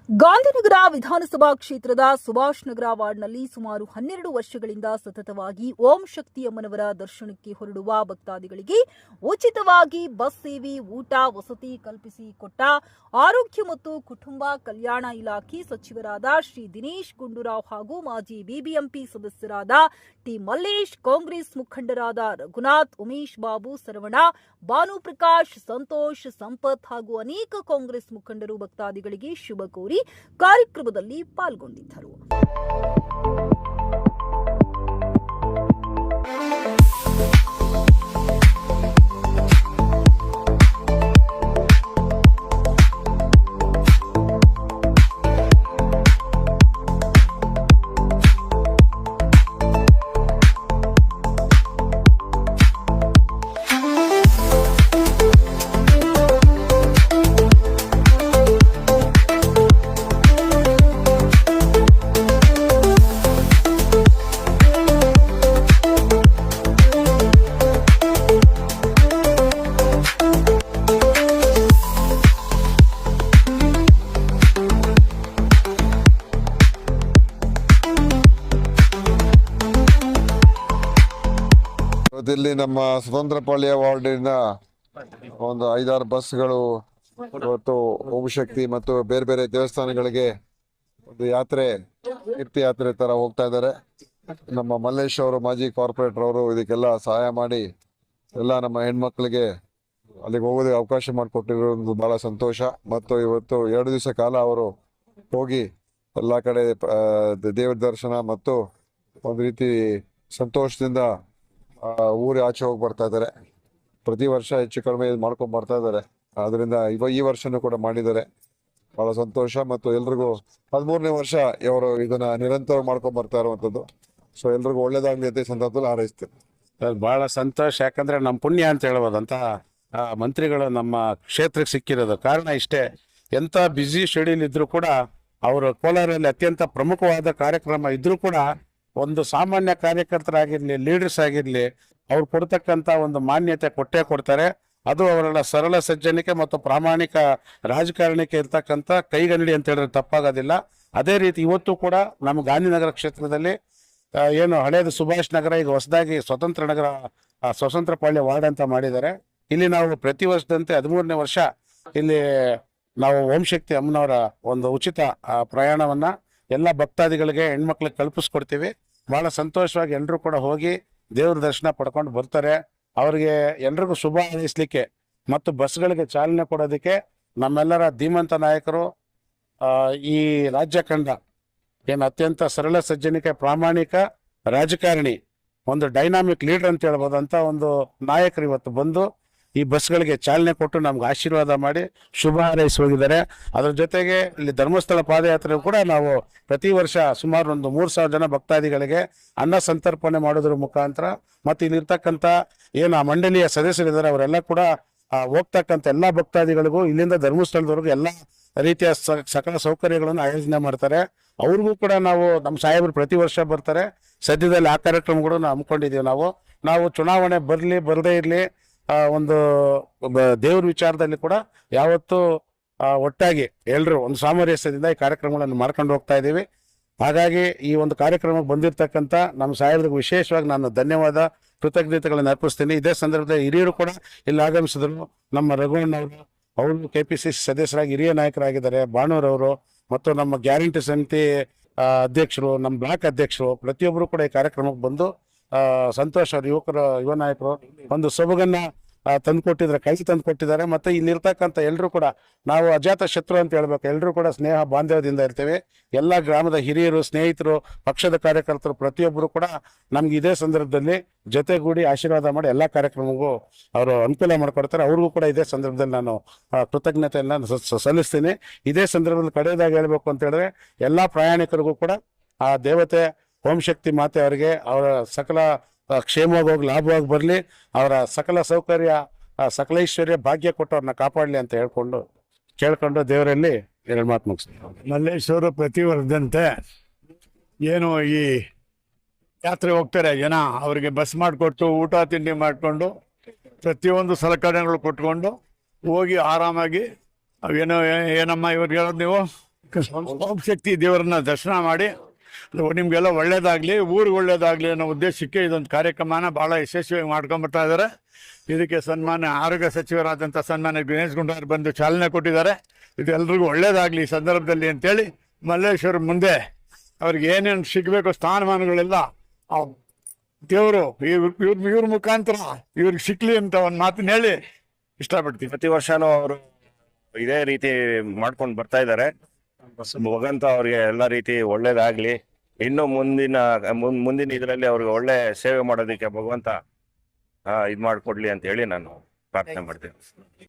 ಗಾಂಧಿನಗರ ವಿಧಾನಸಭಾ ಕ್ಷೇತ್ರದ ಸುಭಾಷ್ ನಗರ ವಾರ್ಡ್ನಲ್ಲಿ ಸುಮಾರು 12 ವರ್ಷಗಳಿಂದ ಸತತವಾಗಿ ಓಂ ಶಕ್ತಿ ಅಮ್ಮನವರ ದರ್ಶನಕ್ಕೆ ಹೊರಡುವ ಭಕ್ತಾದಿಗಳಿಗೆ ಉಚಿತವಾಗಿ ಬಸ್ ಸೇವೆ, ಊಟ, ವಸತಿ ಕಲ್ಪಿಸಿ ಕೊಟ್ಟ ಆರೋಗ್ಯ ಮತ್ತು ಕುಟುಂಬ ಕಲ್ಯಾಣ ಇಲಾಖೆ ಸಚಿವರಾದ ಶ್ರೀ ದಿನೇಶ್ ಗುಂಡೂರಾವ್ ಹಾಗೂ ಮಾಜಿ ಬಿಬಿಎಂಪಿ ಸದಸ್ಯರಾದ ಟಿ ಮಲ್ಲೇಶ್, ಕಾಂಗ್ರೆಸ್ ಮುಖಂಡರಾದ ರಘುನಾಥ್, ಉಮೇಶ್ ಬಾಬು, ಸರವಣ, ಭಾನುಪ್ರಕಾಶ್, ಸಂತೋಷ್, ಸಂಪತ್ ಹಾಗೂ ಅನೇಕ ಕಾಂಗ್ರೆಸ್ ಮುಖಂಡರು ಭಕ್ತಾದಿಗಳಿಗೆ ಶುಭ ಕೋರಿ ಕಾರ್ಯಕ್ರಮದಲ್ಲಿ ಪಾಲ್ಗೊಂಡಿದ್ದರು. ಇಲ್ಲಿ ನಮ್ಮ ಸ್ವತಂತ್ರ ಪಾಳ್ಯ ವಾರ್ಡಿನ ಒಂದು 5-6 ಬಸ್ಗಳು ಇವತ್ತು ಓಂ ಶಕ್ತಿ ಮತ್ತು ಬೇರೆ ಬೇರೆ ದೇವಸ್ಥಾನಗಳಿಗೆ ಒಂದು ಯಾತ್ರೆ, ತೀರ್ಥಯಾತ್ರೆ ತರ ಹೋಗ್ತಾ ಇದ್ದಾರೆ. ನಮ್ಮ ಮಲ್ಲೇಶ್ ಅವರು, ಮಾಜಿ ಕಾರ್ಪೊರೇಟರ್ ಅವರು ಇದಕ್ಕೆಲ್ಲ ಸಹಾಯ ಮಾಡಿ ಎಲ್ಲ ನಮ್ಮ ಹೆಣ್ಮಕ್ಳಿಗೆ ಅಲ್ಲಿಗೆ ಹೋಗೋದಕ್ಕೆ ಅವಕಾಶ ಮಾಡಿಕೊಟ್ಟಿರೋದು ಬಹಳ ಸಂತೋಷ. ಮತ್ತು ಇವತ್ತು 2 ದಿವಸ ಕಾಲ ಅವರು ಹೋಗಿ ಎಲ್ಲ ಕಡೆ ದೇವರ ದರ್ಶನ ಮತ್ತು ಒಂದು ರೀತಿ ಸಂತೋಷದಿಂದ ಊರು ಆಚೆ ಹೋಗಿ ಬರ್ತಾ ಇದ್ದಾರೆ. ಪ್ರತಿ ವರ್ಷ ಹೆಚ್ಚು ಕಡಿಮೆ ಮಾಡ್ಕೊಂಡ್ ಬರ್ತಾ ಇದ್ದಾರೆ. ಆದ್ರಿಂದ ಈ ವರ್ಷನೂ ಕೂಡ ಮಾಡಿದ್ದಾರೆ. ಬಹಳ ಸಂತೋಷ. ಮತ್ತು ಎಲ್ರಿಗೂ 13ನೇ ವರ್ಷ ಇವರು ಇದನ್ನ ನಿರಂತರ ಮಾಡ್ಕೊಂಡ್ ಬರ್ತಾ ಇರುವಂತದ್ದು. ಸೊ ಎಲ್ರಿಗೂ ಒಳ್ಳೇದಾಗ್ಲಿ ಅಂತ ಸಂದರ್ಭದಲ್ಲಿ ಹಾರೈಸ್ತೇನೆ. ಬಹಳ ಸಂತೋಷ. ಯಾಕಂದ್ರೆ ನಮ್ಮ ಪುಣ್ಯ ಅಂತ ಹೇಳ್ಬೋದಂತ ಮಂತ್ರಿಗಳು ನಮ್ಮ ಕ್ಷೇತ್ರಕ್ಕೆ ಸಿಕ್ಕಿರೋದು ಕಾರಣ ಇಷ್ಟೇ. ಎಂತ ಬ್ಯುಸಿ ಶೆಡ್ಯೂಲ್ ಇದ್ರು ಕೂಡ ಅವರು ಕೋಲಾರಲ್ಲಿ ಅತ್ಯಂತ ಪ್ರಮುಖವಾದ ಕಾರ್ಯಕ್ರಮ ಇದ್ರೂ ಕೂಡ ಒಂದು ಸಾಮಾನ್ಯ ಕಾರ್ಯಕರ್ತರಾಗಿರ್ಲಿ, ಲೀಡರ್ಸ್ ಆಗಿರ್ಲಿ, ಅವ್ರು ಕೊಡ್ತಕ್ಕಂತ ಒಂದು ಮಾನ್ಯತೆ ಕೊಟ್ಟೇ ಕೊಡ್ತಾರೆ. ಅದು ಅವರ ಸರಳ ಸಜ್ಜನಿಕೆ ಮತ್ತು ಪ್ರಾಮಾಣಿಕ ರಾಜಕಾರಣಕ್ಕೆ ಇರ್ತಕ್ಕಂಥ ಕೈಗನ್ನಡಿ ಅಂತ ಹೇಳಿದ್ರೆ ತಪ್ಪಾಗೋದಿಲ್ಲ. ಅದೇ ರೀತಿ ಇವತ್ತು ಕೂಡ ನಮ್ಮ ಗಾಂಧಿನಗರ ಕ್ಷೇತ್ರದಲ್ಲಿ ಏನು ಹಳೇದು ಸುಭಾಷ್ ನಗರ, ಈಗ ಹೊಸದಾಗಿ ಸ್ವತಂತ್ರ ನಗರ, ಸ್ವತಂತ್ರ ಪಾಳ್ಯ ವಾರ್ಡ್ ಅಂತ ಮಾಡಿದ್ದಾರೆ. ಇಲ್ಲಿ ನಾವು ಪ್ರತಿ ವರ್ಷದಂತೆ 13ನೇ ವರ್ಷ ಇಲ್ಲಿ ನಾವು ಓಂ ಶಕ್ತಿ ಅಮ್ಮನವರ ಒಂದು ಉಚಿತ ಪ್ರಯಾಣವನ್ನ ಎಲ್ಲ ಭಕ್ತಾದಿಗಳಿಗೆ, ಹೆಣ್ಮಕ್ಳಿಗೆ ಕಲ್ಪಿಸ್ಕೊಡ್ತೀವಿ. ಬಹಳ ಸಂತೋಷವಾಗಿ ಎಲ್ಲರೂ ಕೂಡ ಹೋಗಿ ದೇವ್ರ ದರ್ಶನ ಪಡ್ಕೊಂಡು ಬರ್ತಾರೆ. ಅವ್ರಿಗೆ ಎಲ್ರಿಗೂ ಶುಭ ಹಾರೈಸ್ಲಿಕ್ಕೆ ಮತ್ತು ಬಸ್ಗಳಿಗೆ ಚಾಲನೆ ಕೊಡೋದಕ್ಕೆ ನಮ್ಮೆಲ್ಲರ ಧೀಮಂತ ನಾಯಕರು, ಈ ರಾಜ್ಯ ಕಂಡ ಏನು ಅತ್ಯಂತ ಸರಳ ಸಜ್ಜನಿಕೆ, ಪ್ರಾಮಾಣಿಕ ರಾಜಕಾರಣಿ, ಒಂದು ಡೈನಾಮಿಕ್ ಲೀಡರ್ ಅಂತ ಹೇಳ್ಬೋದು ಅಂತ ಒಂದು ನಾಯಕರು ಇವತ್ತು ಬಂದು ಈ ಬಸ್ಗಳಿಗೆ ಚಾಲನೆ ಕೊಟ್ಟು ನಮ್ಗೆ ಆಶೀರ್ವಾದ ಮಾಡಿ ಶುಭ ಹಾರೈಸಿ ಹೋಗಿದ್ದಾರೆ. ಅದ್ರ ಜೊತೆಗೆ ಇಲ್ಲಿ ಧರ್ಮಸ್ಥಳ ಪಾದಯಾತ್ರೆ ಕೂಡ ನಾವು ಪ್ರತಿ ವರ್ಷ ಸುಮಾರು ಒಂದು 3,000 ಜನ ಭಕ್ತಾದಿಗಳಿಗೆ ಅನ್ನ ಸಂತರ್ಪಣೆ ಮಾಡೋದ್ರ ಮುಖಾಂತರ ಮತ್ತು ಇಲ್ಲಿರ್ತಕ್ಕಂಥ ಏನು ಆ ಮಂಡಳಿಯ ಸದಸ್ಯರಿದ್ದಾರೆ ಅವರೆಲ್ಲ ಕೂಡ ಹೋಗ್ತಕ್ಕಂಥ ಎಲ್ಲಾ ಭಕ್ತಾದಿಗಳಿಗೂ ಇಲ್ಲಿಂದ ಧರ್ಮಸ್ಥಳದವರೆಗೂ ಎಲ್ಲ ರೀತಿಯ ಸಕಲ ಸೌಕರ್ಯಗಳನ್ನು ಆಯೋಜನೆ ಮಾಡ್ತಾರೆ. ಅವ್ರಿಗೂ ಕೂಡ ನಾವು ನಮ್ಮ ಸಾಹೇಬರು ಪ್ರತಿ ವರ್ಷ ಬರ್ತಾರೆ. ಸದ್ಯದಲ್ಲಿ ಆ ಕಾರ್ಯಕ್ರಮಗಳನ್ನು ಹಮ್ಮಿಕೊಂಡಿದ್ದೀವಿ. ನಾವು ಚುನಾವಣೆ ಬರದೇ ಇರಲಿ, ಒಂದು ದೇವ್ರ ವಿಚಾರದಲ್ಲಿ ಕೂಡ ಯಾವತ್ತು ಒಟ್ಟಾಗಿ ಎಲ್ಲರೂ ಒಂದು ಸಾಮರಸ್ಯದಿಂದ ಈ ಕಾರ್ಯಕ್ರಮಗಳನ್ನು ಮಾಡ್ಕೊಂಡು ಹೋಗ್ತಾ ಇದ್ದೀವಿ. ಹಾಗಾಗಿ ಈ ಒಂದು ಕಾರ್ಯಕ್ರಮಕ್ಕೆ ಬಂದಿರತಕ್ಕಂಥ ನಮ್ಮ ಸಾಹೇಬರಿಗೆ ವಿಶೇಷವಾಗಿ ನಾನು ಧನ್ಯವಾದ, ಕೃತಜ್ಞತೆಗಳನ್ನು ಅರ್ಪಿಸ್ತೀನಿ. ಇದೇ ಸಂದರ್ಭದಲ್ಲಿ ಹಿರಿಯರು ಕೂಡ ಇಲ್ಲಿ ಆಗಮಿಸಿದ್ರು. ನಮ್ಮ ರಘುವಣ್ಣವರು, ಅವರು KPCC ಸದಸ್ಯರಾಗಿ ಹಿರಿಯ ನಾಯಕರಾಗಿದ್ದಾರೆ. ಭಾನುರವರು ಮತ್ತು ನಮ್ಮ ಗ್ಯಾರಂಟಿ ಸಮಿತಿ ಅಧ್ಯಕ್ಷರು, ನಮ್ಮ ಬ್ಲಾಕ್ ಅಧ್ಯಕ್ಷರು, ಪ್ರತಿಯೊಬ್ಬರು ಕೂಡ ಈ ಕಾರ್ಯಕ್ರಮಕ್ಕೆ ಬಂದು ಸಂತೋಷ್ ಅವರು ಯುವ ನಾಯಕರು ಒಂದು ಸೊಬಗನ್ನ ತಂದುಕೊಟ್ಟಿದ್ದಾರೆ, ಕೈ ತಂದುಕೊಟ್ಟಿದ್ದಾರೆ. ಮತ್ತೆ ಇಲ್ಲಿರ್ತಕ್ಕಂಥ ಎಲ್ಲರೂ ಕೂಡ ನಾವು ಅಜಾತ ಶತ್ರು ಅಂತ ಹೇಳ್ಬೇಕು, ಎಲ್ಲರೂ ಕೂಡ ಸ್ನೇಹ ಬಾಂಧವ್ಯದಿಂದ ಇರ್ತೇವೆ. ಎಲ್ಲ ಗ್ರಾಮದ ಹಿರಿಯರು, ಸ್ನೇಹಿತರು, ಪಕ್ಷದ ಕಾರ್ಯಕರ್ತರು ಪ್ರತಿಯೊಬ್ಬರು ಕೂಡ ನಮ್ಗೆ ಇದೇ ಸಂದರ್ಭದಲ್ಲಿ ಜೊತೆಗೂಡಿ ಆಶೀರ್ವಾದ ಮಾಡಿ ಎಲ್ಲ ಕಾರ್ಯಕ್ರಮಕ್ಕೂ ಅವರು ಅನುಕೂಲ ಮಾಡ್ಕೊಡ್ತಾರೆ. ಅವ್ರಿಗೂ ಕೂಡ ಇದೇ ಸಂದರ್ಭದಲ್ಲಿ ನಾನು ಕೃತಜ್ಞತೆಯನ್ನ ಸಲ್ಲಿಸ್ತೀನಿ. ಇದೇ ಸಂದರ್ಭದಲ್ಲಿ ಕಡೆಯದಾಗಿ ಹೇಳ್ಬೇಕು ಅಂತ ಹೇಳಿದ್ರೆ ಎಲ್ಲಾ ಪ್ರಯಾಣಿಕರಿಗೂ ಕೂಡ ಆ ದೇವತೆ ಓಂ ಶಕ್ತಿ ಮಾತೆ ಅವರಿಗೆ ಅವರ ಸಕಲ ಕ್ಷೇಮವಾಗಿ ಹೋಗಿ ಲಾಭವಾಗಿ ಬರಲಿ, ಅವರ ಸಕಲ ಸೌಕರ್ಯ, ಸಕಲೈಶ್ವರ್ಯ, ಭಾಗ್ಯ ಕೊಟ್ಟು ಅವ್ರನ್ನ ಕಾಪಾಡಲಿ ಅಂತ ಕೇಳ್ಕೊಂಡು ದೇವರಲ್ಲಿ 2 ಮಾತು ಮುಗಿಸ್ತೀನಿ. ಮಲ್ಲೇಶ್ವರು ಪ್ರತಿ ವರ್ಷದಂತೆ ಏನು ಈ ಯಾತ್ರೆ ಹೋಗ್ತಾರೆ ಜನ, ಅವರಿಗೆ ಬಸ್ ಮಾಡಿಕೊಟ್ಟು ಊಟ ತಿಂಡಿ ಮಾಡಿಕೊಂಡು ಪ್ರತಿಯೊಂದು ಸಲಕರಣೆಗಳು ಕೊಟ್ಕೊಂಡು ಹೋಗಿ ಆರಾಮಾಗಿ ಏನಮ್ಮ ಇವ್ರಿಗೆ ಹೇಳೋದು ನೀವು ಓಂ ಶಕ್ತಿ ದೇವರನ್ನ ದರ್ಶನ ಮಾಡಿ ನಿಮ್ಗೆಲ್ಲ ಒಳ್ಳೇದಾಗ್ಲಿ, ಊರಿಗೆ ಒಳ್ಳೇದಾಗ್ಲಿ ಅನ್ನೋ ಉದ್ದೇಶಕ್ಕೆ ಇದೊಂದು ಕಾರ್ಯಕ್ರಮನ ಬಹಳ ಯಶಸ್ವಿಯಾಗಿ ಮಾಡ್ಕೊಂಡ್ಬರ್ತಾ ಇದ್ದಾರೆ. ಇದಕ್ಕೆ ಸನ್ಮಾನ್ಯ ಆರೋಗ್ಯ ಸಚಿವರಾದಂಥ ಸನ್ಮಾನ್ಯ ಗಣೇಶ್ ಗುಂಡೂರಾವ್ ಬಂದು ಚಾಲನೆ ಕೊಟ್ಟಿದ್ದಾರೆ. ಇದು ಎಲ್ರಿಗೂ ಒಳ್ಳೇದಾಗ್ಲಿ ಈ ಸಂದರ್ಭದಲ್ಲಿ ಅಂತೇಳಿ ಮಲ್ಲೇಶ್ವರ ಮುಂದೆ ಅವ್ರಿಗೆ ಏನೇನು ಸಿಗಬೇಕು ಸ್ಥಾನಮಾನಗಳೆಲ್ಲ ಆ ದೇವರು ಇವ್ರ ಮುಖಾಂತರ ಇವ್ರಿಗೆ ಸಿಕ್ಲಿ ಅಂತ ಒಂದು ಮಾತನ್ನ ಹೇಳಿ ಇಷ್ಟಪಡ್ತೀನಿ. ಪ್ರತಿ ವರ್ಷನೂ ಅವರು ಇದೇ ರೀತಿ ಮಾಡ್ಕೊಂಡು ಬರ್ತಾ ಇದ್ದಾರೆ. ಭಗವಂತ ಅವ್ರಿಗೆ ಎಲ್ಲ ರೀತಿ ಒಳ್ಳೇದಾಗ್ಲಿ. ಇನ್ನು ಮುಂದಿನ ಇದರಲ್ಲಿ ಅವ್ರಿಗೆ ಒಳ್ಳೆ ಸೇವೆ ಮಾಡೋದಕ್ಕೆ ಭಗವಂತ ಇದ್ ಮಾಡ್ಕೊಡ್ಲಿ ಅಂತ ಹೇಳಿ ನಾನು ಪ್ರಾರ್ಥನೆ ಮಾಡ್ತೇನೆ.